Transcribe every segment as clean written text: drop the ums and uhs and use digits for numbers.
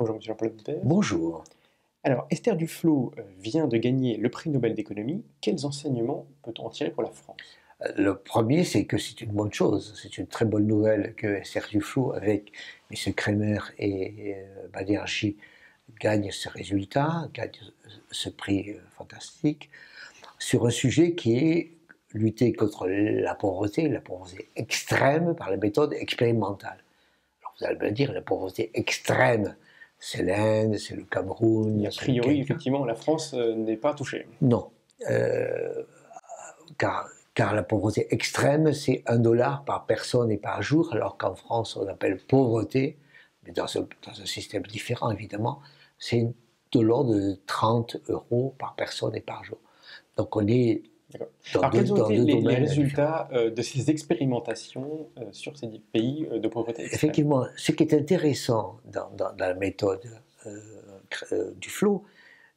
Bonjour Monsieur Jean-Paul Guibert. Bonjour. Alors, Esther Duflo vient de gagner le prix Nobel d'économie. Quels enseignements peut-on en tirer pour la France? Le premier, c'est que c'est une bonne chose. C'est une très bonne nouvelle que Esther Duflo, avec M. Kremer et Banerjee, gagne ce résultat, gagne ce prix fantastique, sur un sujet qui est lutter contre la pauvreté extrême par la méthode expérimentale. Alors vous allez me dire, la pauvreté extrême, c'est l'Inde, c'est le Cameroun. Et a priori, effectivement, la France n'est pas touchée. Non. Car la pauvreté extrême, c'est $1 par personne et par jour, alors qu'en France, on appelle pauvreté, mais dans un système différent, évidemment, c'est de l'ordre de 30 € par personne et par jour. Donc on est Alors, quels ont été les résultats de ces expérimentations sur ces pays de pauvreté extrême? Effectivement, ce qui est intéressant dans la méthode Duflo,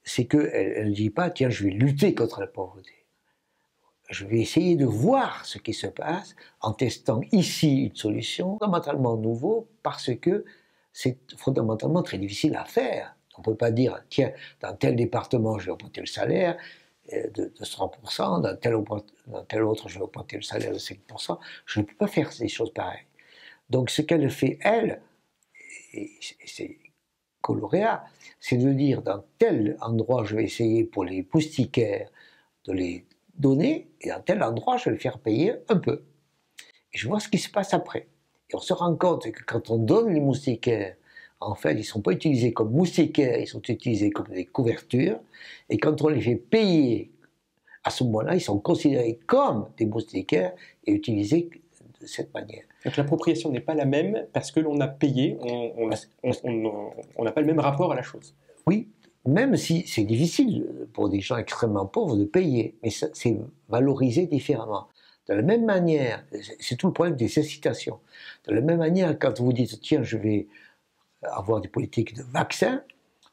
c'est qu'elle ne dit pas, tiens, je vais lutter contre la pauvreté. Je vais essayer de voir ce qui se passe en testant ici une solution fondamentalement nouveau parce que c'est fondamentalement très difficile à faire. On ne peut pas dire, tiens, dans tel département, je vais augmenter le salaire de 100%, dans tel autre, je vais augmenter le salaire de 5%. Je ne peux pas faire des choses pareilles. Donc ce qu'elle fait, elle, et c'est coloréat, c'est de dire, dans tel endroit, je vais essayer pour les moustiquaires de les donner, et dans tel endroit, je vais le faire payer un peu. Et je vois ce qui se passe après. Et on se rend compte que quand on donne les moustiquaires, en fait, ils ne sont pas utilisés comme moustiquaires, ils sont utilisés comme des couvertures, et quand on les fait payer, à ce moment-là, ils sont considérés comme des moustiquaires et utilisés de cette manière. Donc l'appropriation n'est pas la même parce que l'on a payé, on n'a pas le même rapport à la chose. Oui, même si c'est difficile pour des gens extrêmement pauvres de payer, mais c'est valorisé différemment. De la même manière, c'est tout le problème des incitations. De la même manière, quand vous dites, tiens, je vais avoir des politiques de vaccins,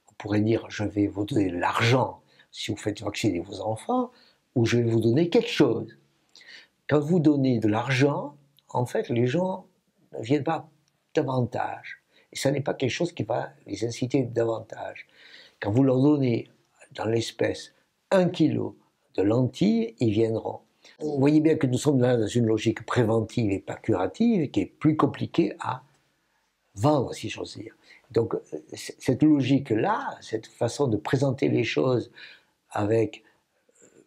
on pourrait dire, je vais vous donner de l'argent si vous faites vacciner vos enfants, ou je vais vous donner quelque chose. Quand vous donnez de l'argent, en fait, les gens ne viennent pas davantage. Et ça n'est pas quelque chose qui va les inciter davantage. Quand vous leur donnez dans l'espèce 1 kilo de lentilles, ils viendront. Vous voyez bien que nous sommes là dans une logique préventive et pas curative, qui est plus compliquée à vendre, si j'ose dire. Donc cette logique-là, cette façon de présenter les choses avec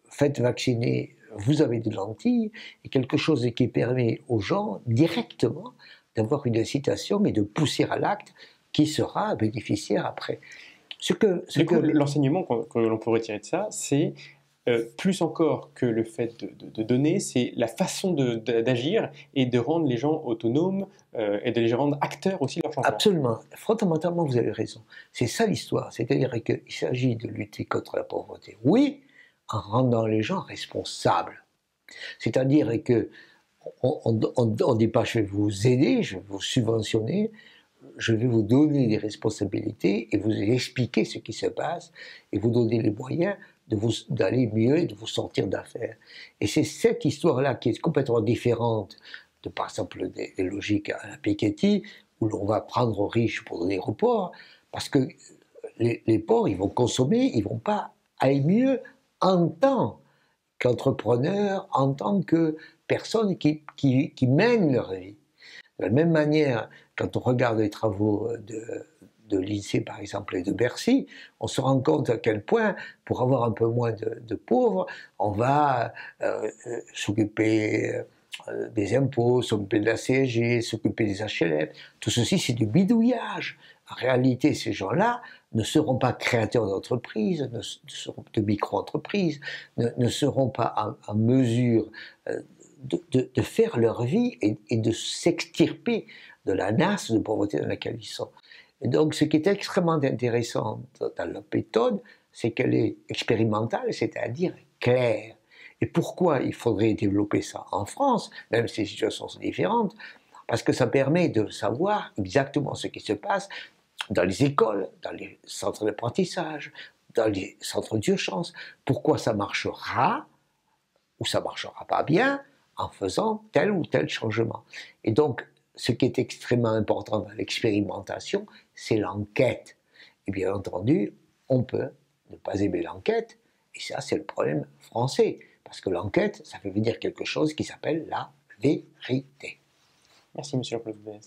faites vacciner, vous avez des lentilles, est quelque chose qui permet aux gens directement d'avoir une incitation, mais de pousser à l'acte qui sera bénéficiaire après. L'enseignement que l'on pourrait tirer de ça, c'est plus encore que le fait de donner, c'est la façon d'agir et de rendre les gens autonomes et de les rendre acteurs aussi de leur changement. Absolument. Fondamentalement, vous avez raison. C'est ça l'histoire. C'est-à-dire qu'il s'agit de lutter contre la pauvreté. Oui, en rendant les gens responsables. C'est-à-dire que on ne dit pas je vais vous aider, je vais vous subventionner, je vais vous donner des responsabilités et vous expliquer ce qui se passe et vous donner les moyens d'aller mieux et de vous sortir d'affaires. Et c'est cette histoire-là qui est complètement différente de, par exemple, des logiques à la Piketty, où l'on va prendre aux riches pour donner aux pauvres, parce que les pauvres, ils vont consommer, ils ne vont pas aller mieux en tant qu'entrepreneurs, en tant que personnes qui mènent leur vie. De la même manière, quand on regarde les travaux de l'INSEE, par exemple, et de Bercy, on se rend compte à quel point, pour avoir un peu moins de pauvres, on va s'occuper des impôts, s'occuper de la CSG, s'occuper des HLM. Tout ceci, c'est du bidouillage. En réalité, ces gens-là ne seront pas créateurs d'entreprises, de micro-entreprises, ne seront pas en mesure de faire leur vie et de s'extirper de la nasse de pauvreté dans laquelle ils sont. Et donc, ce qui est extrêmement intéressant dans la méthode, c'est qu'elle est expérimentale, c'est-à-dire claire. Et pourquoi il faudrait développer ça en France, même si les situations sont différentes? Parce que ça permet de savoir exactement ce qui se passe dans les écoles, dans les centres d'apprentissage, dans les centres d'urgence. Pourquoi ça marchera ou ça marchera pas bien en faisant tel ou tel changement. Et donc, ce qui est extrêmement important dans l'expérimentation, c'est l'enquête. Et bien entendu, on peut ne pas aimer l'enquête, et ça c'est le problème français, parce que l'enquête, ça veut dire quelque chose qui s'appelle la vérité. Merci, monsieur Jean-Claude Boulez.